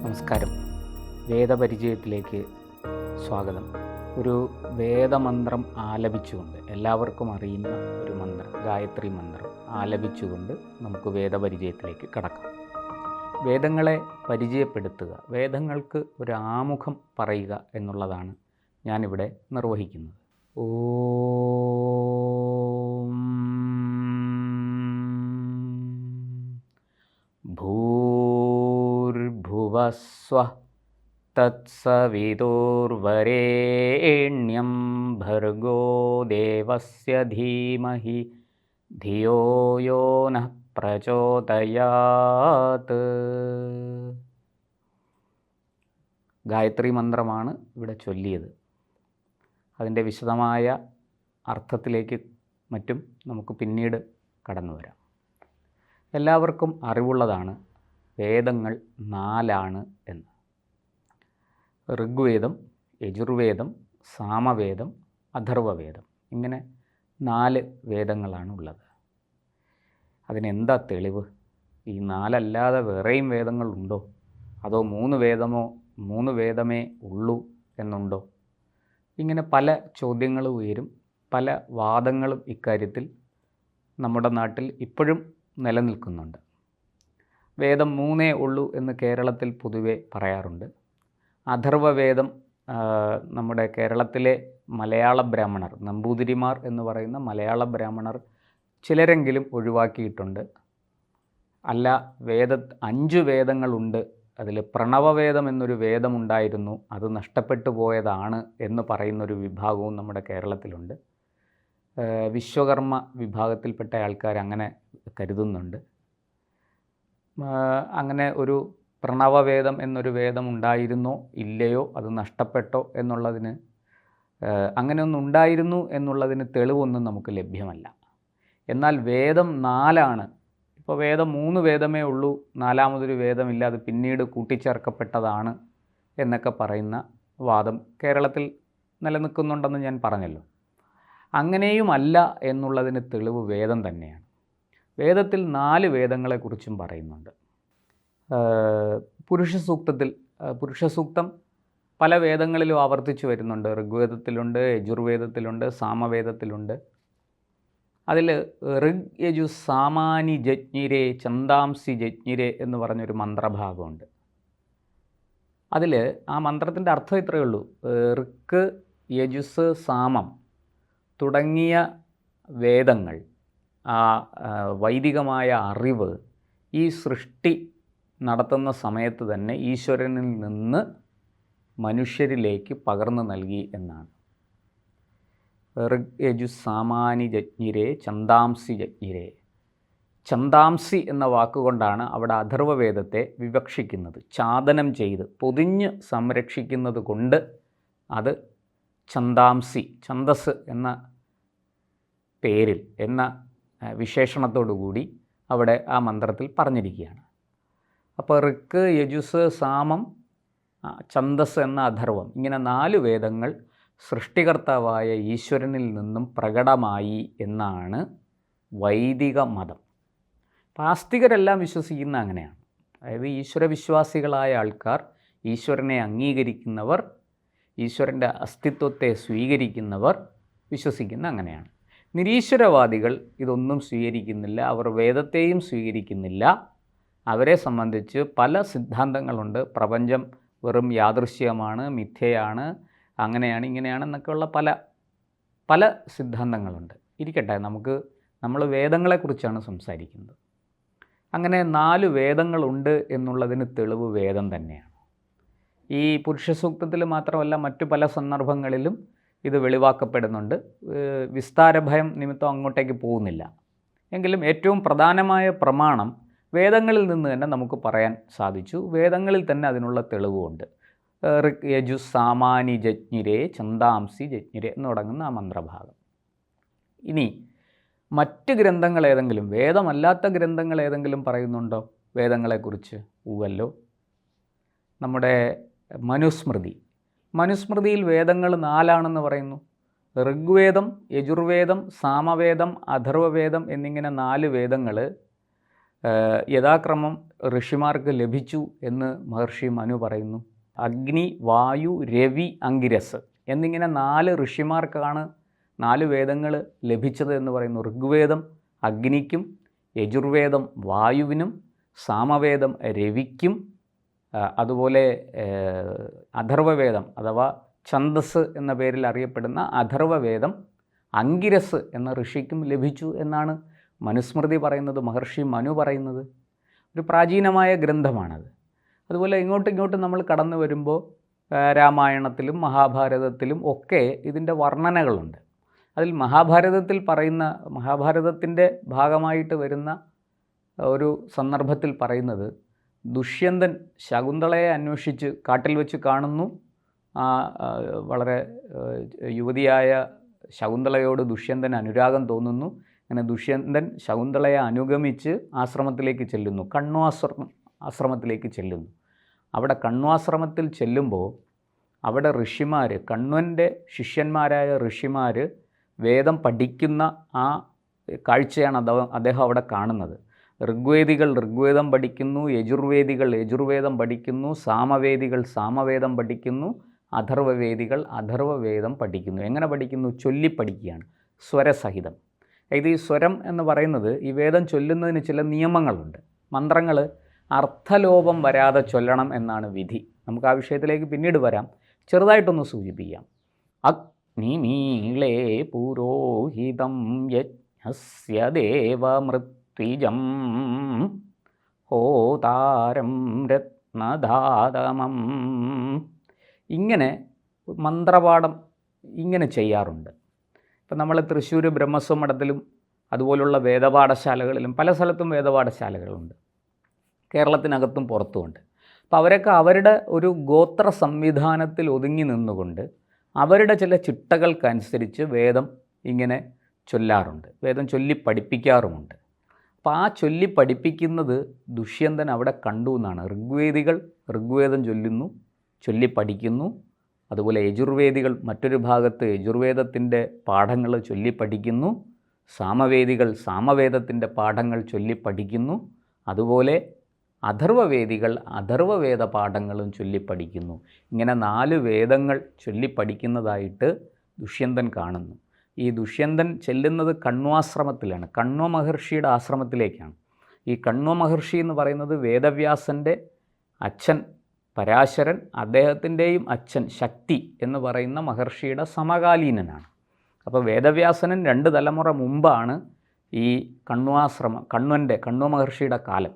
നമസ്കാരം. വേദപരിചയത്തിലേക്ക് സ്വാഗതം. ഒരു വേദമന്ത്രം ആലപിച്ചുകൊണ്ട്, എല്ലാവർക്കും അറിയുന്ന ഒരു മന്ത്രം, ഗായത്രി മന്ത്രം ആലപിച്ചുകൊണ്ട് നമുക്ക് വേദപരിചയത്തിലേക്ക് കടക്കാം. വേദങ്ങളെ പരിചയപ്പെടുത്തുക, വേദങ്ങൾക്ക് ഒരു ആമുഖം പറയുക എന്നുള്ളതാണ് ഞാനിവിടെ നിർവഹിക്കുന്നത്. ഓം ഭൂർഭുവസ്വഃ തത്സവിതുർവരേണ്യം ഭർഗോ ദേവസ്യ ധീമഹി ധിയോ യോ നഃ പ്രചോദയാത്. ഗായത്രി മന്ത്രമാണ് ഇവിടെ ചൊല്ലിയത്. അതിൻ്റെ വിശദമായ അർത്ഥത്തിലേക്ക് മറ്റും നമുക്ക് പിന്നീട് കടന്നു വരാം. എല്ലാവർക്കും അറിവുള്ളതാണ് വേദങ്ങൾ 4 എന്ന്. ഋഗ്വേദം, യജുർവേദം, സാമവേദം, അഥർവവേദം, ഇങ്ങനെ 4 വേദങ്ങളാണ് ഉള്ളത്. അതിനെന്താ തെളിവ്? ഈ 4 അല്ലാതെ വേറെയും വേദങ്ങളുണ്ടോ? അതോ 3 വേദമേ ഉള്ളൂ എന്നുണ്ടോ? ഇങ്ങനെ പല ചോദ്യങ്ങളും ഉയരും. പല വാദങ്ങളും ഇക്കാര്യത്തിൽ നമ്മുടെ നാട്ടിൽ ഇപ്പോഴും നിലനിൽക്കുന്നുണ്ട്. വേദം 3 ഉള്ളൂ എന്ന് കേരളത്തിൽ പൊതുവെ പറയാറുണ്ട്. അഥർവവേദം നമ്മുടെ കേരളത്തിലെ മലയാള ബ്രാഹ്മണർ, നമ്പൂതിരിമാർ എന്ന് പറയുന്ന മലയാള ബ്രാഹ്മണർ ചിലരെങ്കിലും ഒഴിവാക്കിയിട്ടുണ്ട്. അല്ല, 5 വേദങ്ങളുണ്ട്, അതിൽ പ്രണവവേദം എന്നൊരു വേദമുണ്ടായിരുന്നു, അത് നഷ്ടപ്പെട്ടു പോയതാണ് എന്ന് പറയുന്നൊരു വിഭാഗവും നമ്മുടെ കേരളത്തിലുണ്ട്. വിശ്വകർമ്മ വിഭാഗത്തിൽപ്പെട്ട ആൾക്കാർ അങ്ങനെ കരുതുന്നുണ്ട്. അങ്ങനെ ഒരു പ്രണവവേദം എന്നൊരു വേദം ഉണ്ടായിരുന്നോ ഇല്ലയോ, അത് നഷ്ടപ്പെട്ടോ എന്നുള്ളതിന്, അങ്ങനെയൊന്നും ഉണ്ടായിരുന്നു എന്നുള്ളതിന് തെളിവൊന്നും നമുക്ക് ലഭ്യമല്ല. എന്നാൽ വേദം 4. ഇപ്പോൾ വേദം 3 വേദമേ ഉള്ളൂ, 4മതൊരു വേദമില്ല, അത് പിന്നീട് കൂട്ടിച്ചേർക്കപ്പെട്ടതാണ് എന്നൊക്കെ പറയുന്ന വാദം കേരളത്തിൽ നിലനിൽക്കുന്നുണ്ടെന്ന് ഞാൻ പറഞ്ഞല്ലോ. അങ്ങനെയുമല്ല എന്നുള്ളതിന് തെളിവ് വേദം തന്നെയാണ്. വേദത്തിൽ 4 വേദങ്ങളെക്കുറിച്ചും പറയുന്നുണ്ട്. പുരുഷസൂക്തം പല വേദങ്ങളിലും ആവർത്തിച്ചു വരുന്നുണ്ട്. ഋഗ്വേദത്തിലുണ്ട്, യജുർവേദത്തിലുണ്ട്, സാമവേദത്തിലുണ്ട്. അതിൽ ഋഗ് യജു സാമാനി ജജ്ഞിരേ ഛന്ദാംസി ജജ്ഞിരേ എന്ന് പറഞ്ഞൊരു മന്ത്രഭാഗമുണ്ട്. അതിൽ ആ മന്ത്രത്തിൻ്റെ അർത്ഥം ഇത്രയേ ഉള്ളൂ: ഋക്ക്, യജുസ്, സാമം തുടങ്ങിയ വേദങ്ങൾ, ആ വൈദികമായ അറിവ് ഈ സൃഷ്ടി നടത്തുന്ന സമയത്ത് തന്നെ ഈശ്വരനിൽ നിന്ന് മനുഷ്യരിലേക്ക് പകർന്നു നൽകി എന്നാണ്. ഋഗ് യജു സാമാനി ജജ്ഞിരേ ഛന്ദാംസി ജജ്ഞിരേ. ഛന്ദാംസി എന്ന വാക്കുകൊണ്ടാണ് അവിടെ അഥർവവേദത്തെ വിവക്ഷിക്കുന്നത്. ഛാദനം ചെയ്ത് പൊതിഞ്ഞ് സംരക്ഷിക്കുന്നത് കൊണ്ട് അത് ഛന്ദാംസി, ഛന്ദസ് എന്ന പേരിൽ, എന്ന വിശേഷണത്തോടു കൂടി അവിടെ ആ മന്ത്രത്തിൽ പറഞ്ഞിരിക്കുകയാണ്. അപ്പോൾ ഋക്ക്, യജുസ്, സാമം, ഛന്ദസ് എന്ന അഥർവം, ഇങ്ങനെ 4 വേദങ്ങൾ സൃഷ്ടികർത്താവായ ഈശ്വരനിൽ നിന്നും പ്രകടമായി എന്നാണ് വൈദിക മതം. ആസ്തികരെല്ലാം വിശ്വസിക്കുന്ന അങ്ങനെയാണ്. അതായത് ഈശ്വരവിശ്വാസികളായ ആൾക്കാർ, ഈശ്വരനെ അംഗീകരിക്കുന്നവർ, ഈശ്വരൻ്റെ അസ്തിത്വത്തെ സ്വീകരിക്കുന്നവർ വിശ്വസിക്കുന്ന അങ്ങനെയാണ്. നിരീശ്വരവാദികൾ ഇതൊന്നും സ്വീകരിക്കുന്നില്ല, അവർ വേദത്തെയും സ്വീകരിക്കുന്നില്ല. അവരെ സംബന്ധിച്ച് പല സിദ്ധാന്തങ്ങളുണ്ട്. പ്രപഞ്ചം വെറും യാദൃശ്യമാണ്, മിഥ്യയാണ്, അങ്ങനെയാണ്, ഇങ്ങനെയാണെന്നൊക്കെയുള്ള പല സിദ്ധാന്തങ്ങളുണ്ട്. ഇരിക്കട്ടെ, നമ്മൾ വേദങ്ങളെക്കുറിച്ചാണ് സംസാരിക്കുന്നത്. അങ്ങനെ 4 വേദങ്ങളുണ്ട് എന്നുള്ളതിന് തെളിവ് വേദം തന്നെയാണ്. ഈ പുരുഷസൂക്തത്തിൽ മാത്രമല്ല, മറ്റു പല സന്ദർഭങ്ങളിലും ഇത് വെളിവാക്കപ്പെടുന്നുണ്ട്. വിസ്താരഭയം നിമിത്തം അങ്ങോട്ടേക്ക് പോകുന്നില്ല. എങ്കിലും ഏറ്റവും പ്രധാനമായ പ്രമാണം വേദങ്ങളിൽ നിന്ന് തന്നെ നമുക്ക് പറയാൻ സാധിച്ചു. വേദങ്ങളിൽ തന്നെ അതിനുള്ള തെളിവുമുണ്ട്. ഋഗ് യജു സാമാനി ജജ്ഞിരേ ഛന്ദാംസി ജജ്ഞിരേ എന്ന് തുടങ്ങുന്ന ആ മന്ത്രഭാഗം. ഇനി മറ്റ് ഗ്രന്ഥങ്ങൾ ഏതെങ്കിലും, വേദമല്ലാത്ത ഗ്രന്ഥങ്ങൾ ഏതെങ്കിലും പറയുന്നുണ്ടോ വേദങ്ങളെക്കുറിച്ച്? ഉവ്വല്ലോ. നമ്മുടെ മനുസ്മൃതിയിൽ വേദങ്ങൾ 4 പറയുന്നു. ഋഗ്വേദം, യജുർവേദം, സാമവേദം, അഥർവവേദം എന്നിങ്ങനെ 4 വേദങ്ങൾ യഥാക്രമം ഋഷിമാർക്ക് ലഭിച്ചു എന്ന് മഹർഷി മനു പറയുന്നു. അഗ്നി, വായു, രവി, അങ്കിരസ് എന്നിങ്ങനെ 4 ഋഷിമാർക്കാണ് 4 വേദങ്ങൾ ലഭിച്ചത് എന്ന് പറയുന്നു. ഋഗ്വേദം അഗ്നിക്കും, യജുർവേദം വായുവിനും, സാമവേദം രവിക്കും, അതുപോലെ അഥർവവേദം അഥവാ ഛന്ദസ് എന്ന പേരിൽ അറിയപ്പെടുന്ന അഥർവവേദം അങ്കിരസ് എന്ന ഋഷിക്കും ലഭിച്ചു എന്നാണ് മനുസ്മൃതി പറയുന്നത്, മഹർഷി മനു പറയുന്നത്. ഒരു പ്രാചീനമായ ഗ്രന്ഥമാണത്. അതുപോലെ ഇങ്ങോട്ടും നമ്മൾ കടന്നു വരുമ്പോൾ രാമായണത്തിലും മഹാഭാരതത്തിലും ഒക്കെ ഇതിൻ്റെ വർണ്ണനകളുണ്ട്. അതിൽ മഹാഭാരതത്തിൻ്റെ ഭാഗമായിട്ട് വരുന്ന ഒരു സന്ദർഭത്തിൽ പറയുന്നത്, ദുഷ്യന്തൻ ശകുന്തളയെ അന്വേഷിച്ച് കാട്ടിൽ വെച്ച് കാണുന്നു. വളരെ യുവതിയായ ശകുന്തളയോട് ദുഷ്യന്തൻ അനുരാഗം തോന്നുന്നു. അങ്ങനെ ദുഷ്യന്തൻ ശകുന്തളയെ അനുഗമിച്ച് ആശ്രമത്തിലേക്ക് ചെല്ലുന്നു, ആശ്രമത്തിലേക്ക് ചെല്ലുന്നു. അവിടെ കണ്വാശ്രമത്തിൽ ചെല്ലുമ്പോൾ അവിടെ ഋഷിമാർ, കണ്വൻ്റെ ശിഷ്യന്മാരായ ഋഷിമാർ വേദം പഠിക്കുന്ന ആ കാഴ്ചയാണ് അദ്ദേഹം അവിടെ കാണുന്നത്. ഋഗ്വേദികൾ ഋഗ്വേദം പഠിക്കുന്നു, യജുർവേദികൾ യജുർവേദം പഠിക്കുന്നു, സാമവേദികൾ സാമവേദം പഠിക്കുന്നു, അഥർവവേദികൾ അഥർവവേദം പഠിക്കുന്നു. എങ്ങനെ പഠിക്കുന്നു? ചൊല്ലിപ്പഠിക്കുകയാണ്, സ്വരസഹിതം. ഇത് ഈ സ്വരം എന്ന് പറയുന്നത് ഈ വേദം ചൊല്ലുന്നതിന് ചില നിയമങ്ങളുണ്ട്. മന്ത്രങ്ങൾ അർത്ഥലോപം വരാതെ ചൊല്ലണം എന്നാണ് വിധി. നമുക്ക് ആ വിഷയത്തിലേക്ക് പിന്നീട് വരാം. ചെറുതായിട്ടൊന്ന് സൂചിപ്പിക്കാം. അഗ്നിമീളേ പുരോഹിതം യജ്ഞസ്യ ദേവമൃത്വിജം ഹോതാരം രത്നധാതമം. ഇങ്ങനെ മന്ത്രപാഠം ഇങ്ങനെ ചെയ്യാറുണ്ട്. ഇപ്പം നമ്മൾ തൃശ്ശൂർ ബ്രഹ്മസ്വ മഠത്തിലും അതുപോലുള്ള വേദപാഠശാലകളിലും പല സ്ഥലത്തും വേദപാഠശാലകളുണ്ട്, കേരളത്തിനകത്തും പുറത്തുമുണ്ട്. അപ്പോൾ അവരൊക്കെ അവരുടെ ഒരു ഗോത്ര സംവിധാനത്തിൽ ഒതുങ്ങി നിന്നുകൊണ്ട് അവരുടെ ചില ചിട്ടകൾക്കനുസരിച്ച് വേദം ഇങ്ങനെ ചൊല്ലാറുണ്ട്, വേദം ചൊല്ലി പഠിപ്പിക്കാറുമുണ്ട്. അപ്പോൾ ആ ചൊല്ലി പഠിപ്പിക്കുന്നത് ദുഷ്യന്തൻ അവിടെ കണ്ടു എന്നാണ്. ഋഗ്വേദികൾ ഋഗ്വേദം ചൊല്ലുന്നു, ചൊല്ലി പഠിക്കുന്നു. അതുപോലെ യജുർവേദികൾ മറ്റൊരു ഭാഗത്ത് യജുർവേദത്തിൻ്റെ പാഠങ്ങൾ ചൊല്ലി പഠിക്കുന്നു. സാമവേദികൾ സാമവേദത്തിൻ്റെ പാഠങ്ങൾ ചൊല്ലി പഠിക്കുന്നു. അതുപോലെ അഥർവവേദികൾ അഥർവവേദ പാഠങ്ങളും ചൊല്ലിപ്പഠിക്കുന്നു. ഇങ്ങനെ 4 വേദങ്ങൾ ചൊല്ലിപ്പഠിക്കുന്നതായിട്ട് ദുഷ്യന്തൻ കാണുന്നു. ഈ ദുഷ്യന്തൻ ചെല്ലുന്നത് കണ്വാശ്രമത്തിലാണ്, കണ്വ മഹർഷിയുടെ ആശ്രമത്തിലേക്കാണ്. ഈ കണ്വ മഹർഷി എന്ന് പറയുന്നത് വേദവ്യാസൻ്റെ അച്ഛൻ പരാശരൻ, അദ്ദേഹത്തിൻ്റെയും അച്ഛൻ ശക്തി എന്ന് പറയുന്ന മഹർഷിയുടെ സമകാലീനനാണ്. അപ്പോൾ വേദവ്യാസനൻ 2 തലമുറ മുമ്പാണ് ഈ കണ്വ മഹർഷിയുടെ കാലം.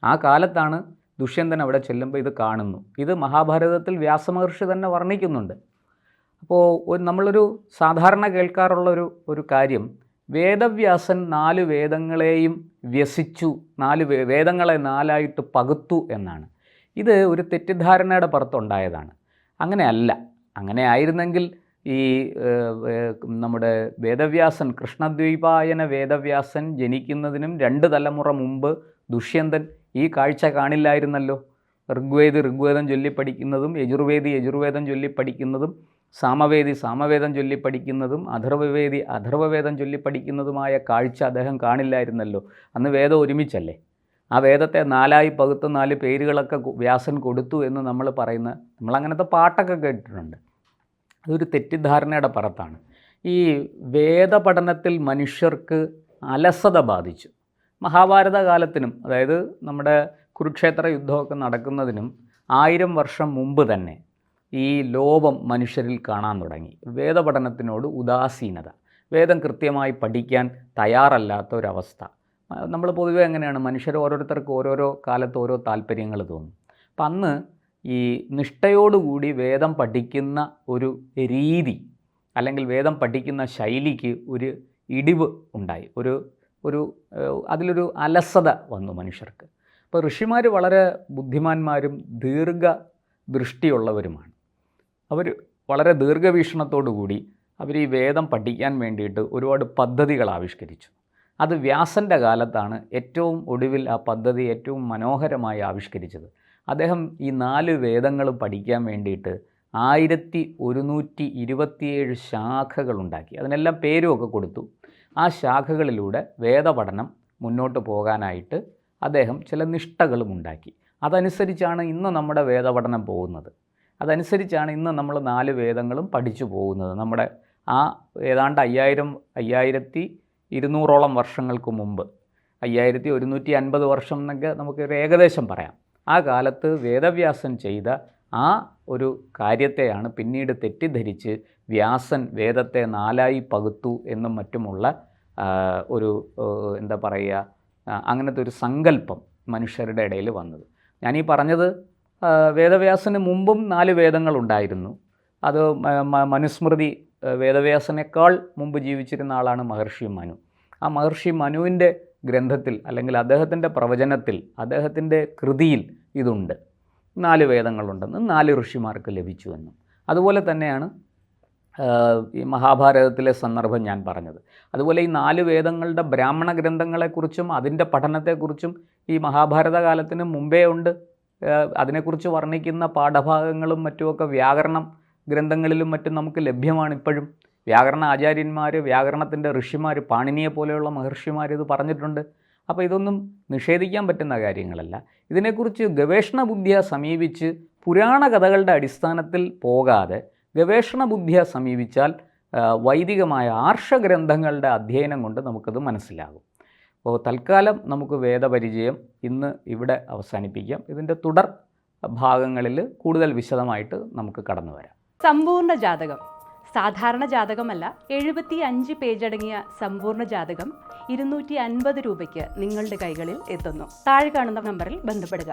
ആ കാലത്താണ് ദുഷ്യന്തൻ അവിടെ ചെല്ലുമ്പോൾ ഇത് കാണുന്നു. ഇത് മഹാഭാരതത്തിൽ വ്യാസമഹർഷി തന്നെ വർണ്ണിക്കുന്നുണ്ട്. അപ്പോൾ നമ്മളൊരു സാധാരണ കേൾക്കാറുള്ള ഒരു കാര്യം, വേദവ്യാസൻ 4 വേദങ്ങളെയും വ്യസിച്ചു, 4 വേദങ്ങളെ 4ആയിട്ട് പകുത്തു എന്നാണ്. ഇത് ഒരു തെറ്റിദ്ധാരണയുടെ പുറത്തുണ്ടായതാണ്. അങ്ങനെയല്ല. അങ്ങനെ ആയിരുന്നെങ്കിൽ ഈ നമ്മുടെ വേദവ്യാസൻ, കൃഷ്ണദ്വൈപായന വേദവ്യാസൻ ജനിക്കുന്നതിനും 2 തലമുറ മുമ്പ് ദുഷ്യന്തൻ ഈ കാഴ്ച കാണില്ലായിരുന്നല്ലോ. ഋഗ്വേദം ചൊല്ലിപ്പഠിക്കുന്നതും യജുർവേദം ചൊല്ലിപ്പഠിക്കുന്നതും സാമവേദം ചൊല്ലിപ്പഠിക്കുന്നതും അഥർവവേദം ചൊല്ലിപ്പഠിക്കുന്നതുമായ കാഴ്ച അദ്ദേഹം കാണില്ലായിരുന്നല്ലോ. അന്ന് വേദം ഒരുമിച്ചല്ലേ. ആ വേദത്തെ 4ആയി പകുത്ത് 4 പേരുകളൊക്കെ വ്യാസൻ കൊടുത്തു എന്ന് നമ്മളങ്ങനത്തെ പാട്ടൊക്കെ കേട്ടിട്ടുണ്ട്. അതൊരു തെറ്റിദ്ധാരണയുടെ പുറത്താണ്. ഈ വേദപഠനത്തിൽ മനുഷ്യർക്ക് അലസത ബാധിച്ചു. മഹാഭാരത കാലത്തിനും, അതായത് നമ്മുടെ കുരുക്ഷേത്ര യുദ്ധമൊക്കെ നടക്കുന്നതിനും 1000 വർഷം മുമ്പ് തന്നെ ഈ ലോപം മനുഷ്യരിൽ കാണാൻ തുടങ്ങി. വേദപഠനത്തിനോട് ഉദാസീനത, വേദം കൃത്യമായി പഠിക്കാൻ തയ്യാറല്ലാത്ത ഒരവസ്ഥ. നമ്മൾ പൊതുവേ എങ്ങനെയാണ്, മനുഷ്യർ ഓരോരുത്തർക്ക് ഓരോരോ കാലത്ത് ഓരോ താല്പര്യങ്ങൾ തോന്നും. അപ്പം അന്ന് ഈ നിഷ്ഠയോടുകൂടി വേദം പഠിക്കുന്ന ഒരു രീതി അല്ലെങ്കിൽ വേദം പഠിക്കുന്ന ശൈലിക്ക് ഒരു ഇടിവ് ഉണ്ടായി, അതിലൊരു അലസത വന്നു മനുഷ്യർക്ക്. അപ്പോൾ ഋഷിമാർ വളരെ ബുദ്ധിമാന്മാരും ദീർഘദൃഷ്ടിയുള്ളവരുമാണ്. അവർ വളരെ ദീർഘവീക്ഷണത്തോടു കൂടി അവർ ഈ വേദം പഠിക്കാൻ വേണ്ടിയിട്ട് ഒരുപാട് പദ്ധതികൾ ആവിഷ്കരിച്ചു. അത് വ്യാസൻ്റെ കാലത്താണ് ഏറ്റവും ഒടുവിൽ ആ പദ്ധതി ഏറ്റവും മനോഹരമായി ആവിഷ്കരിച്ചത്. അദ്ദേഹം ഈ 4 വേദങ്ങളും പഠിക്കാൻ വേണ്ടിയിട്ട് 1127 ശാഖകളുണ്ടാക്കി. അതിനെല്ലാം പേരുമൊക്കെ കൊടുത്തു. ആ ശാഖകളിലൂടെ വേദപഠനം മുന്നോട്ട് പോകാനായിട്ട് അദ്ദേഹം ചില നിഷ്ഠകളും ഉണ്ടാക്കി. അതനുസരിച്ചാണ് ഇന്ന് നമ്മുടെ വേദപഠനം പോകുന്നത്. അതനുസരിച്ചാണ് ഇന്ന് നമ്മൾ 4 വേദങ്ങളും പഠിച്ചു പോകുന്നത്. നമ്മുടെ ആ ഏതാണ്ട് 5200 വർഷങ്ങൾക്ക് മുമ്പ്, 5150 വർഷം എന്നൊക്കെ നമുക്ക് ഒരു ഏകദേശം പറയാം. ആ കാലത്ത് വേദവ്യാസൻ ചെയ്ത ആ ഒരു കാര്യത്തെയാണ് പിന്നീട് തെറ്റിദ്ധരിച്ച് വ്യാസൻ വേദത്തെ 4ആയി പകുത്തു എന്നും മറ്റുമുള്ള ഒരു എന്താ പറയുക, അങ്ങനത്തെ ഒരു സങ്കല്പം മനുഷ്യരുടെ ഇടയിൽ വന്നത്. ഞാനീ പറഞ്ഞത് വേദവ്യാസന് മുമ്പും 4 വേദങ്ങളുണ്ടായിരുന്നു. അത് മനുസ്മൃതി, വേദവ്യാസനേക്കാൾ മുമ്പ് ജീവിച്ചിരുന്ന ആളാണ് മഹർഷി മനു. ആ മഹർഷി മനുവിൻ്റെ ഗ്രന്ഥത്തിൽ അല്ലെങ്കിൽ അദ്ദേഹത്തിൻ്റെ പ്രവചനത്തിൽ, അദ്ദേഹത്തിൻ്റെ കൃതിയിൽ ഇതുണ്ട്, 4 വേദങ്ങളുണ്ടെന്നും 4 ഋഷിമാർക്ക് ലഭിച്ചുവെന്നും. അതുപോലെ തന്നെയാണ് ഈ മഹാഭാരതത്തിലെ സന്ദർഭം ഞാൻ പറഞ്ഞത്. അതുപോലെ ഈ 4 വേദങ്ങളുടെ ബ്രാഹ്മണ ഗ്രന്ഥങ്ങളെക്കുറിച്ചും അതിൻ്റെ പഠനത്തെക്കുറിച്ചും ഈ മഹാഭാരത കാലത്തിന് മുമ്പേ ഉണ്ട്. അതിനെക്കുറിച്ച് വർണ്ണിക്കുന്ന പാഠഭാഗങ്ങളും മറ്റുമൊക്കെ വ്യാകരണം ഗ്രന്ഥങ്ങളിലും മറ്റും നമുക്ക് ലഭ്യമാണ് ഇപ്പോഴും. വ്യാകരണ ആചാര്യന്മാർ, വ്യാകരണത്തിൻ്റെ ഋഷിമാർ, പാണിനിയെ പോലെയുള്ള മഹർഷിമാർ ഇത് പറഞ്ഞിട്ടുണ്ട്. അപ്പോൾ ഇതൊന്നും നിഷേധിക്കാൻ പറ്റുന്ന കാര്യങ്ങളല്ല. ഇതിനെക്കുറിച്ച് ഗവേഷണ ബുദ്ധിയെ സമീപിച്ച് പുരാണ കഥകളുടെ അടിസ്ഥാനത്തിൽ പോകാതെ ഗവേഷണ ബുദ്ധിയെ സമീപിച്ചാൽ വൈദികമായ ആർഷഗ്രന്ഥങ്ങളുടെ അധ്യയനം കൊണ്ട് നമുക്കത് മനസ്സിലാകും. അപ്പോൾ തൽക്കാലം നമുക്ക് വേദപരിചയം ഇന്ന് ഇവിടെ അവസാനിപ്പിക്കാം. ഇതിൻ്റെ തുടർ ഭാഗങ്ങളിൽ കൂടുതൽ വിശദമായിട്ട് നമുക്ക് കടന്നു വരാം. സമ്പൂർണ്ണ ജാതകം സാധാരണ ജാതകമല്ല, 75 പേജടങ്ങിയ സമ്പൂർണ്ണ ജാതകം 250 രൂപയ്ക്ക് നിങ്ങളുടെ കൈകളിൽ എത്തുന്നു. താഴെ കാണുന്ന നമ്പറിൽ ബന്ധപ്പെടുക.